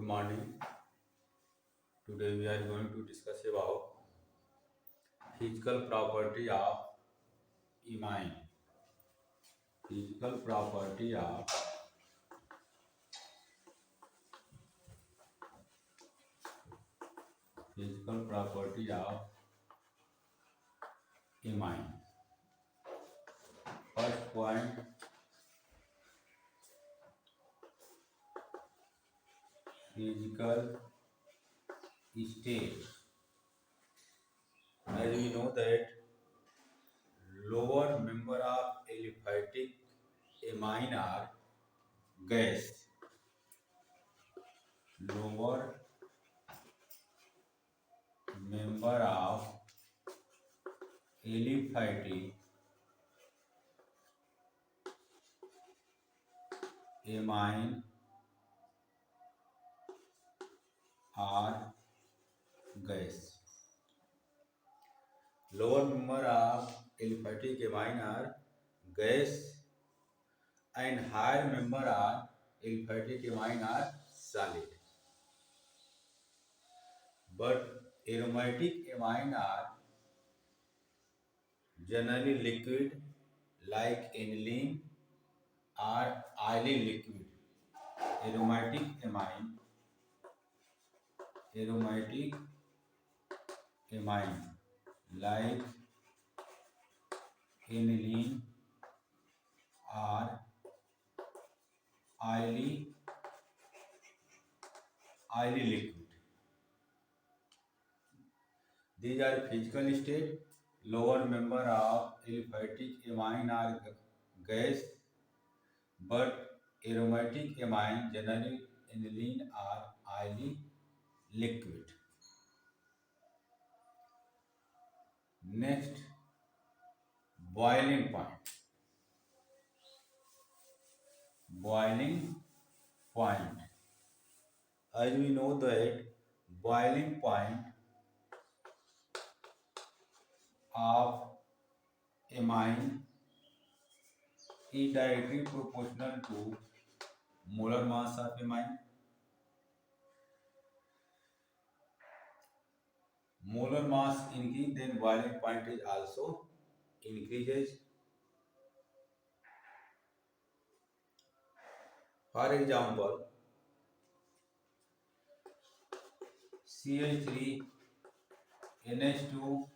Good morning. Today we are going to discuss about physical property of imine. Physical property of physical property of imine. First point, physical state. As we know that lower member of aliphatic amine are gas. Lower member of aliphatic amine are gas. Lower member of aliphatic amine are gas and higher member are aliphatic amine are solid. But aromatic amine are generally liquid like aniline or oily liquid. Aromatic amine like aniline or oily liquid. These are physical state. Lower member of aliphatic amine are gas, but aromatic amine generally aniline or oily liquid. Next, boiling point. Boiling point. As we know that boiling point of amine is directly proportional to molar mass of amine. Molar mass increase, then boiling point is also increases. For example, CH3, NH2,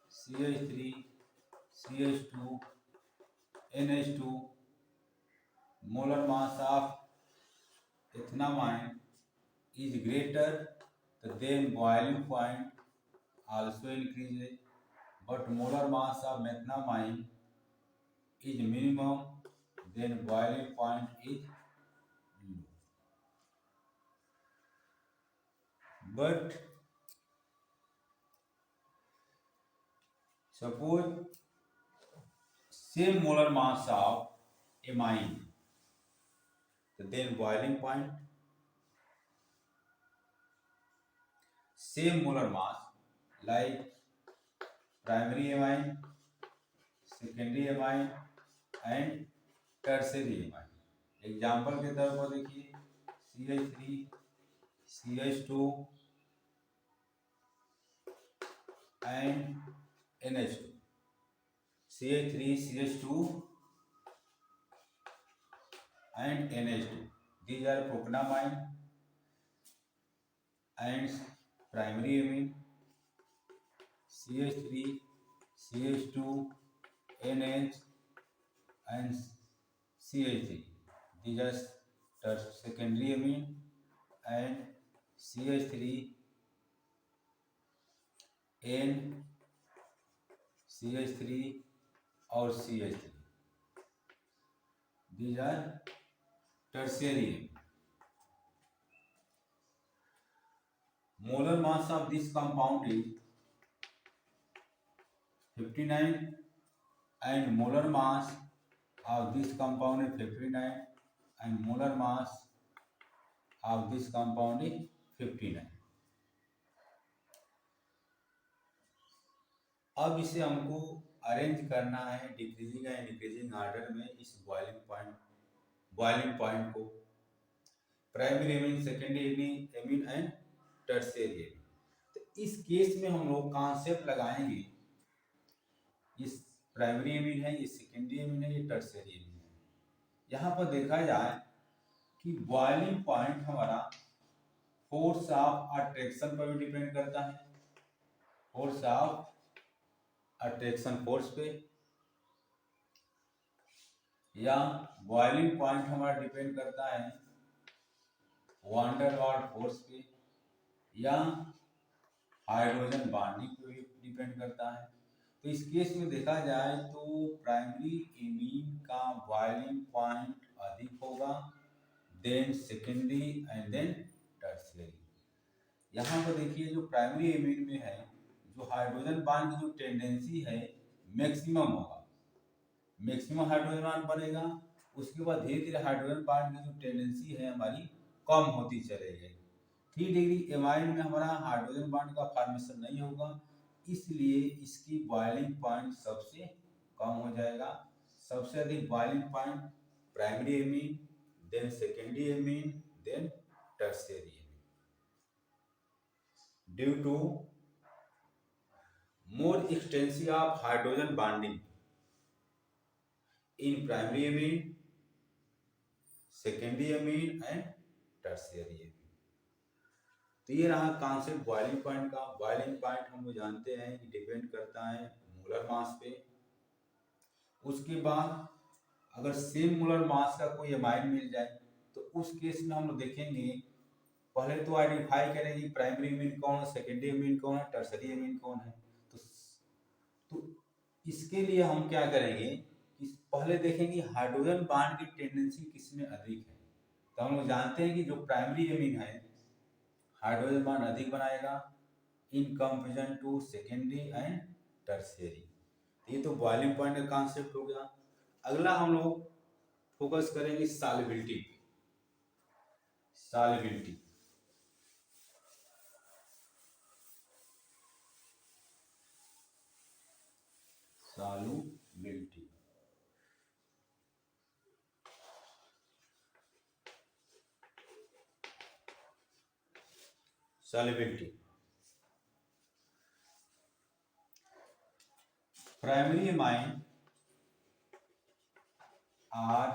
CH3, CH2, NH2, molar mass of ethanamine is greater, then boiling point also increases, but molar mass of methenamine is minimum, then boiling point is low. But suppose same molar mass of amine, then boiling point same molar mass like primary amine, secondary amine and tertiary amine. Example के तौर पर देखिए CH3, CH2 and NH2. CH3, CH2 and NH2. These are propanamine and primary amine. CH3, CH2, NH and CH3. These are secondary amine and CH3, N, CH3 और CH3. These are tertiary amine. Molar mass of this compound is 59 and molar mass of this compound is 59 and molar mass of this compound is 59. अब इसे हमको arrange करना है decreasing and increasing order में इस boiling point को। Primary amine, secondary amine and tertiary amine. तो इस केस में हम लोग कॉन्सेप्ट लगाएंगे, इस प्राइमरी एमीन है, ये सेकेंडरी एमीन है, ये टर्शियरी एमीन है। यहाँ पर देखा जाए कि बॉइलिंग पॉइंट हमारा फोर्स ऑफ अट्रैक्शन पर भी डिपेंड करता है, फोर्स ऑफ अट्रैक्शन फोर्स पे, या बॉइलिंग पॉइंट हमारा डिपेंड करता है वान डेर वाल्स फोर्स पे, या हाइड्रोजन बॉन्डिंग पे भी डिपेंड करता है। तो इस केस में देखा जाए तो प्राइमरी एमीन का बॉइलिंग पॉइंट अधिक होगा then secondary and then tertiary. यहाँ पर देखिए जो प्राइमरी एमीन में है, जो हाइड्रोजन बॉन्ड की जो टेंडेंसी है मैक्सिमम होगा, मैक्सिमम हाइड्रोजन बॉन्ड बनेगा। उसके बाद धीरे धीरे हाइड्रोजन बॉन्ड की जो टेंडेंसी है हमारी कम होती चलेगी। 3 डिग्री एमाइन में हमारा हाइड्रोजन बॉन्ड का फॉर्मेशन नहीं होगा, इसलिए इसकी बॉइलिंग पॉइंट सबसे कम हो जाएगा। सबसे अधिक boiling point primary amine, then secondary amine, then tertiary amine, due to more extensive of hydrogen bonding in primary amine, secondary amine and tertiary amine. तो ये रहा कॉन्सेप्ट बॉइलिंग पॉइंट का। बॉइलिंग पॉइंट हम लोग जानते हैं कि डिपेंड करता है मोलर मास पे। उसके बाद अगर सेम मोलर मास का कोई एमाइन मिल जाए तो उस केस में हम लोग देखेंगे, पहले तो आइडेंटिफाई करेंगे प्राइमरी एमीन कौन है, सेकेंडरी एमीन कौन है, टर्शियरी एमीन कौन है। तो इसके लिए हम क्या करेंगे कि पहले देखेंगे हाइड्रोजन बॉन्ड की टेंडेंसी किसमें अधिक है। तो हम लोग जानते हैं कि जो प्राइमरी एमीन है हाइड्रोजन बॉन्ड अधिक बनाएगा in comparison to secondary and tertiary. ये तो बॉइलिंग पॉइंट का कॉन्सेप्ट हो गया। अगला हम लोग फोकस करेंगे solubility. Solubility solubility solubility primary amine are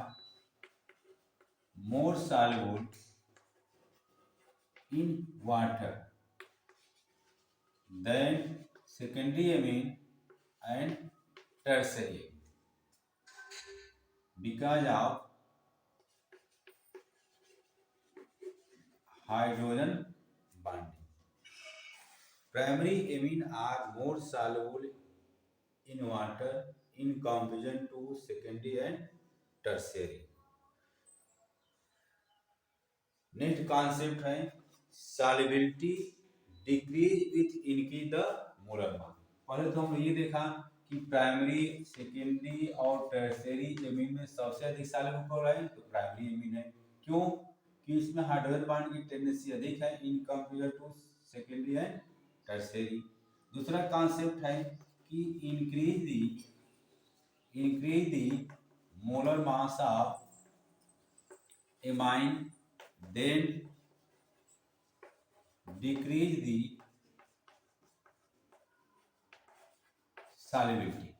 more soluble in water than secondary amine and tertiary amine because of hydrogen bonding. Primary amine are more soluble in water in comparison to secondary and tertiary. Next concept है solubility decrease with increase the molar mass. पहले तो हम ये देखा कि primary, secondary और tertiary amine में सबसे अधिक सॉल्युबल कौन है, तो प्राइमरी एमीन है। क्यों कि इसमें हाइड्रोजन बॉन्ड की टेंडेंसी अधिक है in compare to secondary and tertiary. दूसरा कॉन्सेप्ट है कि increase the molar mass of amine then decrease the solubility.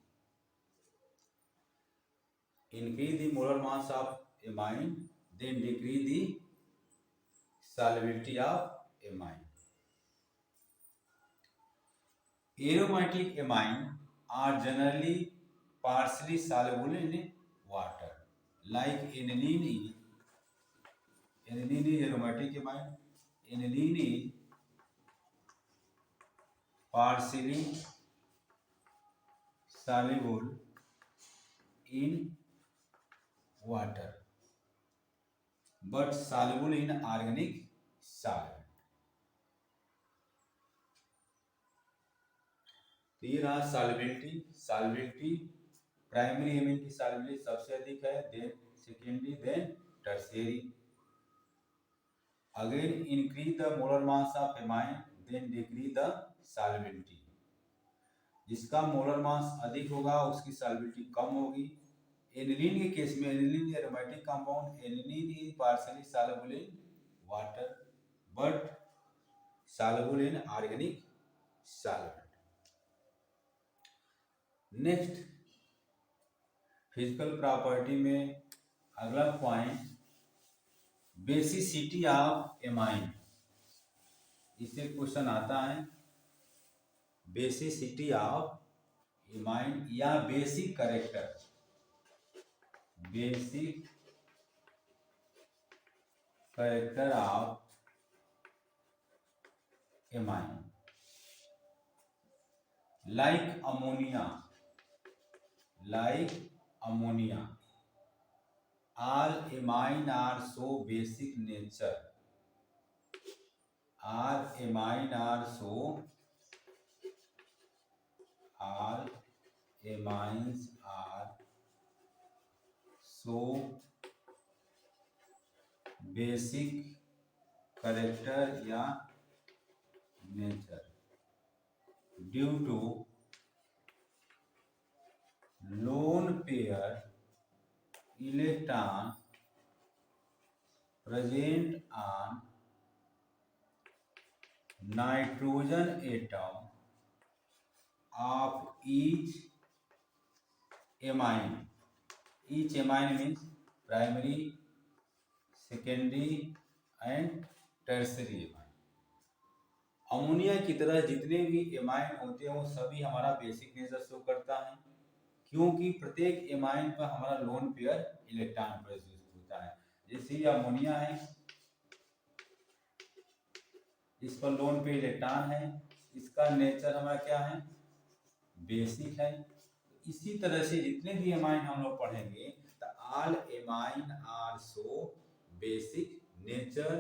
Increase the molar mass of amine, then decrease the solubility of amine. Aromatic amine are generally partially soluble in water, like aniline is aromatic amine. Aniline is partially soluble in water but soluble in organic solvent. तो ये रहा solubility primary amine की solubility सबसे अधिक है, then secondary, then tertiary. Again increase the molar mass of amine, then decrease the solubility. जिसका molar mass अधिक होगा उसकी सॉल्युबिलिटी कम होगी। एनिलीन के केस में, aniline aromatic compound, aniline is partially soluble in water but soluble in organic solvent. Next physical property में अगला point basicity of amine. इससे क्वेश्चन आता है बेसिसिटी ऑफ एमाइन या basic character, basic character of amine. Like ammonia, like ammonia, all amine are so basic nature, all amine are so, all amines are so basic character या nature due to lone pair electron present on nitrogen atom of each amine. Each amine means primary, secondary and tertiary amine. Ammonia की तरह जितने भी amine होते हैं वो सभी हमारा बेसिक नेचर शो करता है, क्योंकि प्रत्येक एमाइन पर हमारा लोन पेयर इलेक्ट्रॉन प्रेजेंट होता है। जैसे ये अमोनिया है, इस पर लोन पे इलेक्ट्रॉन है, इसका नेचर हमारा क्या है, बेसिक है। इसी तरह से जितने भी एमाइन हम लोग पढ़ेंगे तो all amine are so basic nature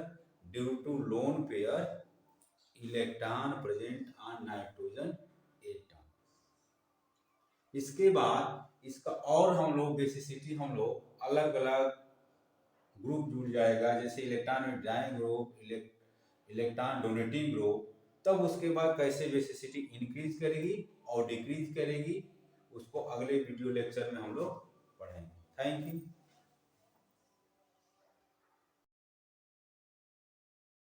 due to lone pair electron present on nitrogen atom. इसके बाद इसका और हम लोग बेसिसिटी हम लोग अलग अलग ग्रुप जुड़ जाएगा, जैसे electron withdrawing group, electron donating group, तब उसके बाद कैसे बेसिसिटी इंक्रीज करेगी और डिक्रीज करेगी उसको अगले वीडियो लेक्चर में हम लोग पढ़ेंगे। Thank you.